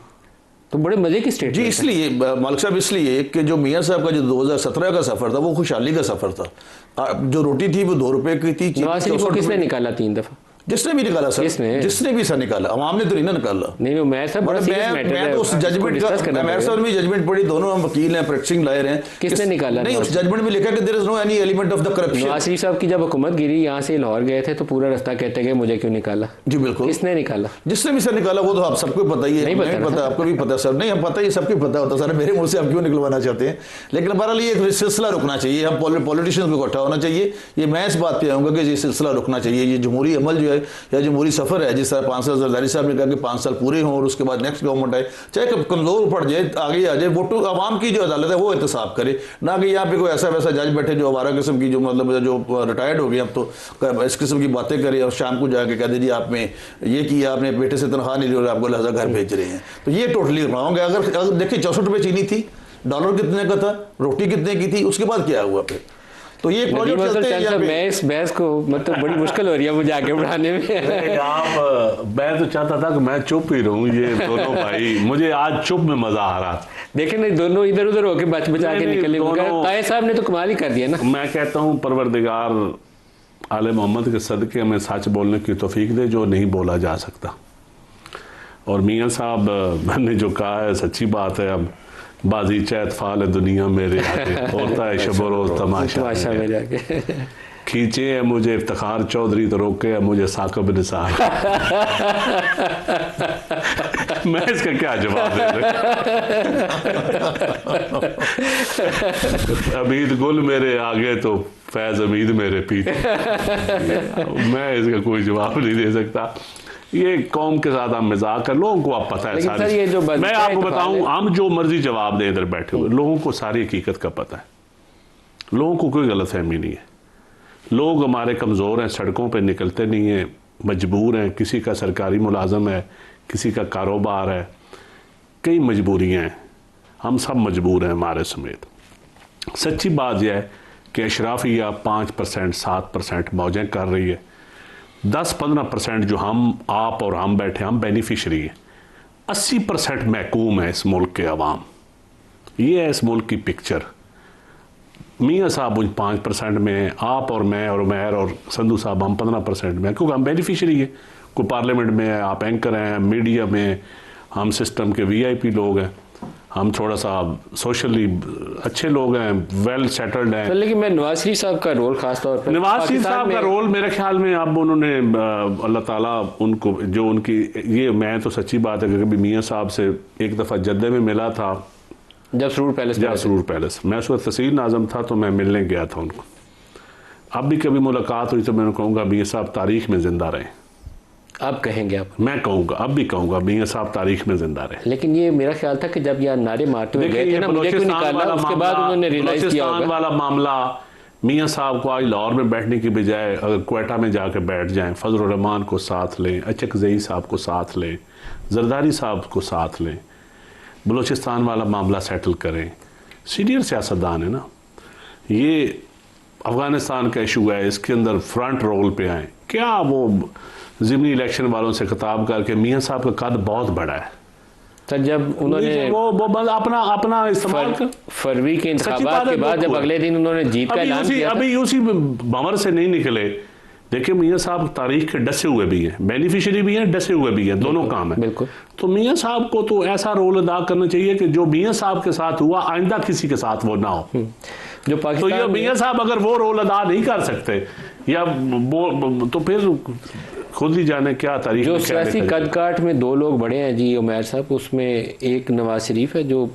तो बड़े मजे की स्टेट जी, इसलिए मालिक साहब, इसलिए कि जो मियाँ साहब का जो 2017 का सफर था वो खुशहाली का सफर था। जो रोटी थी वो 2 रुपए की थी। नवाज शरीफ को किसने निकाला 3 दफा? जिसने भी निकाला सर, जिसने भी सर निकाला, अवाम ने तो नहीं ना निकाला। नहीं मैं सब बड़ा सीरियस मैटर है, मैं तो उस जजमेंट का, मैं सर भी जजमेंट पढ़ी, दोनों हम वकील हैं, प्रैक्टिसिंग लॉयर हैं। किसने निकाला? नहीं, उस जजमेंट में लिखा कि there is no any element of the corruption. Nawaz Sharif साहब की जब हुकूमत गिरी, यहाँ से लाहौर गए थे तो पूरा रास्ता कहते गए मुझे क्यों निकाला। जी बिल्कुल, किसने निकाला? जिसने भी सर निकाला वो तो आप सबको पता ही है। नहीं पता, आपको भी पता सर? नहीं, हम पता ही, सबको पता होता सर, मेरे मुंह से आप क्यों निकलवाना चाहते हैं। लेकिन बहरहाल ये सिलसिला रुकना चाहिए, हम पॉलिटिशियंस को इकट्ठा होना चाहिए। ये मैं इस बात पे आऊँगा कि ये सिलसिला रुकना चाहिए। ये जमहूरी अमल जो है या जमहूरी सफर है, जिस तरह 5 साल जरदारी साहब ने कहा कि 5 साल पूरे हों और उसके बाद नेक्स्ट गवर्नमेंट आए, चाहे कमजोर पड़ जाए, आगे आ जाए, वोटों आवाम की जो अदालत है वो एहतसाब करे, ना कि यहाँ पे कोई ऐसा वैसा जज बैठे जो आवारा किस्म की, जो मतलब जो रिटायर्ड हो गए अब तो इस किस्म की बातें करे और शाम को जाके कह दीजिए आपने ये किया, आपने बेटे से तनख्वाह नहीं ली और आपको लिहाजा घर भेज रहे हैं। तो ये टोटली रॉन्ग है। अगर देखिए 64 रुपये चीनी थी, डॉलर कितने का था, रोटी कितने की थी, उसके बाद क्या हुआ फिर? तो ये प्रोजेक्ट चलते हैं। मैं इस बहस को मतलब बड़ी मुश्किल हो रही है मुझे आगे बढ़ाने में। आप, मैं तो चाहता था कि मैं चुप ही रहूं, ये दोनों भाई, मुझे आज चुप में मजा आ रहा। देखें नहीं, दोनों इधर उधर होके बचा के निकले। ताए साहब ने तो कमाल ही कर दिया ना। मैं कहता हूँ परवरदिगार आले मोहम्मद के सदके हमें सच बोलने की तौफीक दे जो नहीं बोला जा सकता। और मियाँ साहब मैंने जो कहा है सच्ची बात है। अब बाजी चैत फाल है दुनिया मेरे आगे, होता है शब रोज तमाशा में जाके। खींचे है मुझे इफ्तिखार चौधरी तो रोके है मुझे साकिब निसार। मैं इसका क्या जवाब दे? अमीद गुल मेरे आगे तो फैज अमीद मेरे पीछे। मैं इसका कोई जवाब नहीं दे सकता। ये कौम के साथ हम मजाक कर, लोगों को आप पता है सारी। सर ये जो मैं आपको बताऊं, हम जो मर्जी जवाब दें इधर बैठे हुए, लोगों को सारी हकीकत का पता है। लोगों को कोई गलतफहमी नहीं है। लोग हमारे कमज़ोर हैं, सड़कों पे निकलते नहीं हैं, मजबूर हैं। किसी का सरकारी मुलाजम है, किसी का कारोबार है, कई मजबूरियाँ हैं। हम सब मजबूर हैं हमारे समेत। सच्ची बात यह है कि अशराफिया 5%, 7% मौजें कर रही है। 10-15% जो आप और हम बैठे, हम बेनिफिशरी हैं। 80% महकूम है इस मुल्क के अवाम। ये है इस मुल्क की पिक्चर। मियाँ साहब उन 5% में हैं, आप और मैं और उमैर और संधू साहब हम 15% में हैं, क्योंकि हम बेनिफिशरी हैं। कोई पार्लियामेंट में है, आप एंकर हैं, मीडिया में, हम सिस्टम के VIP लोग हैं, हम थोड़ा सा सोशली अच्छे लोग हैं, वेल सेटल्ड हैं। लेकिन मैं नवाज शरीफ साहब का रोल खास तौर पर, नवाज शरीफ साहब का रोल मेरे ख्याल में अब उन्होंने अल्लाह ताला उनको जो उनकी ये, मैं तो सच्ची बात है कि कभी मियाँ साहब से एक दफ़ा जद्दे में मिला था, जब सरूर पैलेस, मैं उस वक्त तहसील नाज़म था, तो मैं मिलने गया था उनको। अब भी कभी मुलाकात हुई तो मैं कहूँगा मियाँ साहब तारीख में जिंदा रहें। आप कहेंगे आप? मैं कहूँगा, अब भी कहूँगा मियाँ साहब तारीख में जिंदा रहे। लेकिन ये मेरा ख्याल था कि जब यहाँ नारे मारते हुए गए थे ना, मुझे क्यों निकाला, उसके बाद उन्होंने रियलाइज किया होगा। वाला मामला, मियाँ साहब को आज लाहौर में बैठने की बजाय अगर क्वेटा में जाकर बैठ जाएं, फजल रहमान को साथ लें, अचकज़ई साहब को साथ लें, जरदारी साहब को साथ लें, बलूचिस्तान वाला मामला सेटल करें। सीनियर सियासतदान है ना, ये अफ़गानिस्तान का इशू है, इसके अंदर फ्रंट रोल पे आए। क्या वो ज़िमनी इलेक्शन वालों से खिताब करके मियाँ साहब का कद बहुत बड़ा है सर, जब उन्होंने वो बस अपना इस्तेमाल कर फरवरी के इंतखाबात के बाद जब अगले दिन उन्होंने जीत का ऐलान किया, अभी उसी भंवर से नहीं निकले। देखिए मियाँ साहब तारीख के डसे हुए भी हैं, बेनिफिशियरी भी हैं, डसे हुए भी हैं, दोनों काम है। बिल्कुल। तो मियाँ साहब को तो ऐसा रोल अदा करना चाहिए कि जो मियाँ साहब के साथ हुआ आइंदा किसी के साथ वो ना हो। जो तो पाकिस्तान ये मियाँ साहब अगर वो रोल अदा नहीं कर सकते या वो तो फिर खुद ही जाने क्या तारीख जो में क्या सियासी देखा जाए। कदकाठ में दो लोग बड़े हैं जी उमैर साहब, उसमें एक नवाज शरीफ है जो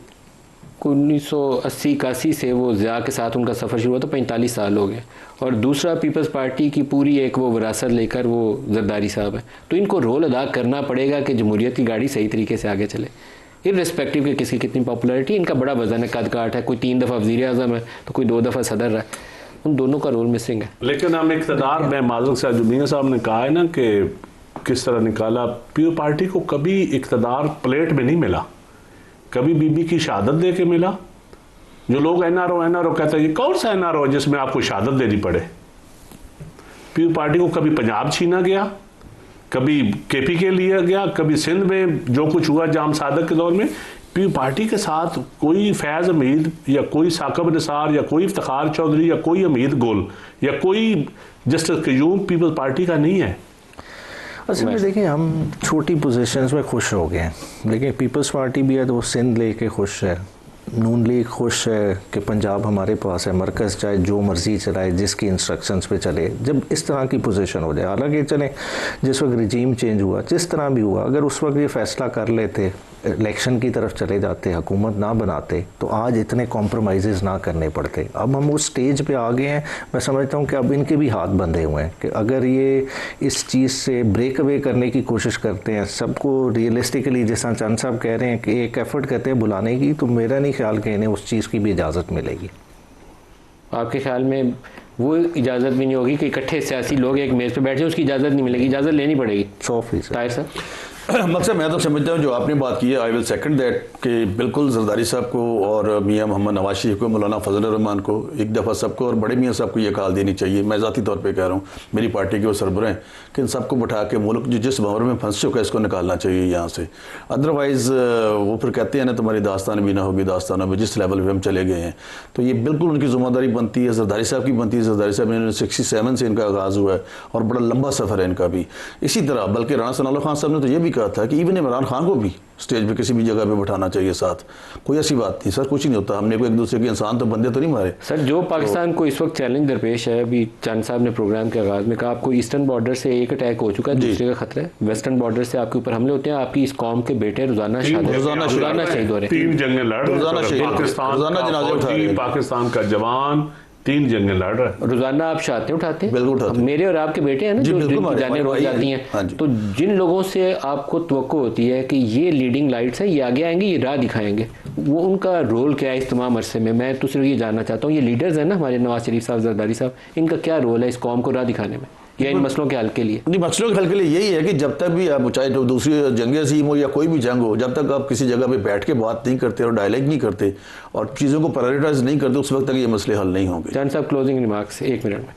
1980-81 से वो ज़िया के साथ उनका सफ़र शुरू हुआ तो 45 साल हो गए, और दूसरा पीपल्स पार्टी की पूरी एक वो विरासत लेकर वो जरदारी साहब है। तो इनको रोल अदा करना पड़ेगा कि जमहूरियत की गाड़ी सही तरीके से आगे चले, इर्रेस्पेक्टिव के किसी कितनी पॉपुलैरिटी। इनका बड़ा वजन है, कदकाठ है, कोई 3 दफ़ा वज़ीर आज़म है तो कोई 2 दफ़ा सदर रहा है, उन दोनों का रोल मिसिंग है। लेकिन हम इक़्तिदार में माज़रत से जो मियाँ साहब ने कहा है ना कि किस तरह निकाला, पीपल पार्टी को कभी इक़्तिदार प्लेट में नहीं मिला, कभी बीबी की शहादत दे के मिला। जो लोग एनआरओ कहते हैं, ये कौन सा एनआरओ है जिसमें आपको शहादत देनी पड़े। पीपल पार्टी को कभी पंजाब छीना गया, कभी केपीके लिया गया, कभी सिंध में जो कुछ हुआ जाम सादक के दौर में। पीपल पार्टी के साथ कोई फैज़ हमीद या कोई साकिब निसार या कोई इफ्तिखार चौधरी या कोई हमीद गुल या कोई जस्टिस क़य्यूम पीपल पार्टी का नहीं है। असल में देखिए हम छोटी पोजीशंस में खुश हो गए हैं, लेकिन पीपल्स पार्टी भी है तो वो सिंध लेके खुश है, नून लीग खुश है कि पंजाब हमारे पास है, मरकज़ चाहे जो मर्ज़ी चलाए, जिसकी इंस्ट्रक्शंस पे चले। जब इस तरह की पोजीशन हो जाए, हालांकि चले जिस वक्त रिजीम चेंज हुआ, जिस तरह भी हुआ, अगर उस वक्त ये फ़ैसला कर लेते, इलेक्शन की तरफ चले जाते, हुकूमत ना बनाते, तो आज इतने कॉम्प्रोमाइज़ ना करने पड़ते। अब हम उस स्टेज पे आ गए हैं, मैं समझता हूँ कि अब इनके भी हाथ बंधे हुए हैं कि अगर ये इस चीज़ से ब्रेक अवे करने की कोशिश करते हैं, सबको रियलिस्टिकली जैसा चंद साहब कह रहे हैं कि एक एफर्ट करते हैं बुलाने की, तो मेरा नहीं ख्याल कि इन्हें उस चीज़ की भी इजाज़त मिलेगी। आपके ख्याल में वो इजाज़त भी नहीं होगी कि इकट्ठे सियासी लोग एक मेज़ पे बैठ जाए, उसकी इजाज़त नहीं मिलेगी, इजाज़त लेनी पड़ेगी? 100%। ताहिर साहब? मकसद मैं तो समझता हूँ जो आपने बात की है, आई विल सेकंड दैट कि बिल्कुल जरदारी साहब को और मियाँ मोहम्मद नवाज शरीफ को, मौलाना फजल रहमान को एक दफ़ा सबको और बड़े मियाँ साहब को ये कॉल देनी चाहिए। मैं ज़ाती तौर पे कह रहा हूँ, मेरी पार्टी के वो सरबराह हैं कि इन सबको बैठा के मुल्क जो जिस भंवर में फंस चुका है इसको निकालना चाहिए यहाँ से। अदरवाइज़ वो फिर कहते हैं ना तुम्हारी दास्तान भी ना होगी, दास्तानों में जिस लेवल पर हम चले गए हैं, तो ये बिल्कुल उनकी ज़िम्मेदारी बनती है, जरदारी साहब की बनती है। जरदारी साहब ने 67 से इनका आगाज़ हुआ है और बड़ा लंबा सफ़र है इनका भी। इसी तरह बल्कि राना सनाउल्लाह खान साहब ने तो ये भी कहा था कि इवन इमरान खान को भी स्टेज पे किसी भी जगह पे बैठाना चाहिए साथ। कोई ऐसी बात नहीं सर, कुछ नहीं होता, हमने कोई एक दूसरे के इंसान तो बंदे तो नहीं मारे सर। जो पाकिस्तान को इस वक्त चैलेंज दरपेश है, अभी चंद साहब ने प्रोग्राम के आगाज़ में कहा आपको ईस्टर्न बॉर्डर से एक अटैक हो चुका है, दूसरे का खतरा है, वेस्टर्न बॉर्डर से आपके ऊपर हमले होते हैं, आपकी इस कौम के बेटे रोजाना शहीद हो रहे, 3 जंगें लड़ रहे हैं, पाकिस्तान का जवान 3 जंगें लड़ रहा है। रोजाना आप शहादतें उठाते हैं, बिल्कुल उठाते हैं। मेरे और आपके बेटे हैं ना जो जिनकी जानें रोज जाती हैं। हाँ, तो जिन लोगों से आपको तवक्को होती है कि ये लीडिंग लाइट्स हैं, ये आगे आएंगे, ये राह दिखाएंगे, वो उनका रोल क्या है इस तमाम अरसे में? मैं तो सिर्फ ये जानना चाहता हूँ, ये लीडर्स हैं ना हमारे नवाज शरीफ साहब, जरदारी साहब, इनका क्या रोल है इस कौम को राह दिखाने में या इन मसलों के हल के लिए? नहीं, मसलों के हल के लिए यही है कि जब तक भी आप, चाहे तो दूसरी जंग अज़ीम हो या कोई भी जंग हो, जब तक आप किसी जगह पे बैठ के बात नहीं करते और डायलॉग नहीं करते और चीज़ों को प्रायोरिटाइज नहीं करते, उस वक्त तक ये मसले हल नहीं होंगे। चंद साहब क्लोजिंग रिमार्क्स 1 मिनट में।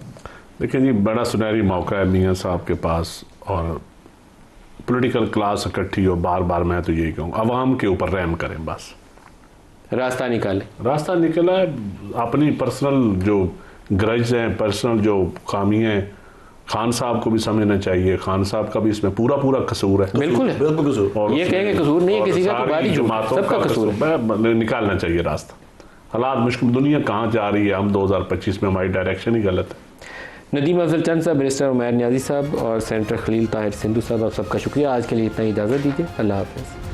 देखिए जी, बड़ा सुनहरी मौका है मियाँ साहब के पास और पॉलिटिकल क्लास इकट्ठी हो। बार बार मैं तो यही कहूँ, अवाम के ऊपर रहम करें, बस रास्ता निकालें। रास्ता निकला है, अपनी पर्सनल जो ग्रज हैं, पर्सनल जो खामी हैं, खान साहब को भी समझना चाहिए, खान साहब का भी इसमें पूरा कसूर है। बिल्कुल है, बिल्कुल कसूर। और ये कहेंगे कसूर नहीं है किसी का, तो बारी सबका कसूर है, निकालना चाहिए रास्ता। हालात मुश्किल, दुनिया कहाँ जा रही है, हम 2025 में हमारी डायरेक्शन ही गलत है। नदीम अफजल चंद साहब, बैरिस्टर उमैर नियाज़ी साहब और सेनेटर खलील ताहिर सिंधु साहब, आप सबका शुक्रिया। आज के लिए इतना ही, इजाज़त दीजिए, अल्लाह हाफ़िज़।